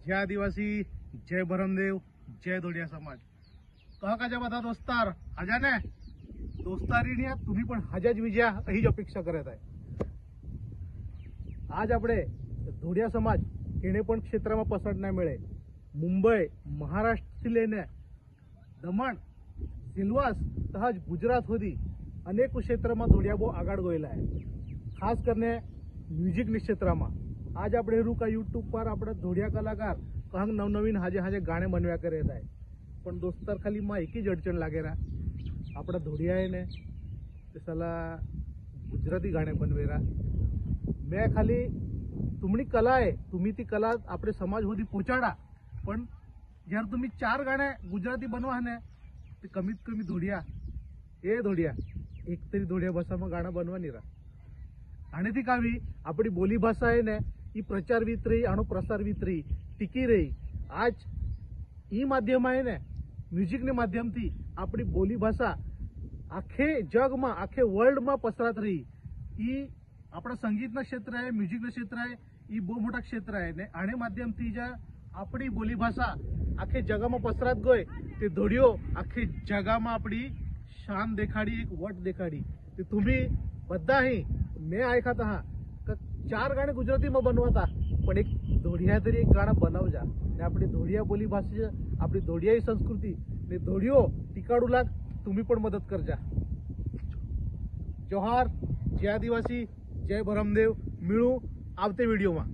जय आदिवासी, जय भरमदेव, जय धोडिया समाज। कहा का बता दोस्तार आजा ने दोस्तारी तुम्ही पण हजाज विजया ही ज अपेक्षा करत आहे। आज આપણે ધોડિયા સમાજ કેને પણ ક્ષેત્રમાં પસંદ ના મળે, મુંબઈ મહારાષ્ટ્રથી લઈને દમણ સિલવાસ તહજ ગુજરાત સુધી અનેક ક્ષેત્રમાં ધોડિયા બહુ આગળ ગયેલા છે, ખાસ કરીને મ્યુઝિકની ક્ષેત્રમાં। आज આપણે એવું કા યુટ્યુબ પર આપણે ધોડિયા કલાકાર કહંગ નવનવીન હાજે હાજે ગાણે બનવ્યા કરે થાય, પણ દોસ્તાર ખાલી માં એક જ અડચણ લાગેરા આપણા ધોડિયાએ ને તે સલા ગુજરાતી ગાणे बनवेरा। मैं खाली तुमनी कला आहे, तुम्ही ती कला आपले समाज होती पोचाडा, पण जर तुम्ही 4 गाणे गुजराती बनवा ने ते कमीत कमी धोडिया एक तरी धोडिया भाषाમાં गाणं बनवा निरा। आणि ती कावी आपली बोली भाषा आहे ने ही प्रचार वीत रही आणि प्रसार वीत रही टिकी रही। आज ई माध्यम आहे ने म्युझिक ने माध्यम थी आपली बोली भाषा आखे जग में आखे वर्ल्ड में पसरात रही। ई अपना संगीतना क्षेत्र है, म्युझिकना क्षेत्र है, ई बहुत मोटा क्षेत्र है ने आने माध्यम थी जा अपनी बोली भाषा आखे जगा में पसरात गई ते धोडियो आखे जगा में अपनी शान देखाड़ी, एक वट देखाड़ी। ते तुम्ही बद्दा ही मैं ऐकत हा 4 गाणे गुजराती में बनवाता, पण एक धोडिया तरी एक गाणं बनव जा ने आपली धोडिया बोली भाषा आपली धोडियाई संस्कृती ने धोडियो टिकाडू लाग तुम्ही पण मदत कर जा। जोहार, जय आदिवासी, जय भरमदेव। मिळू आवते व्हिडिओ में।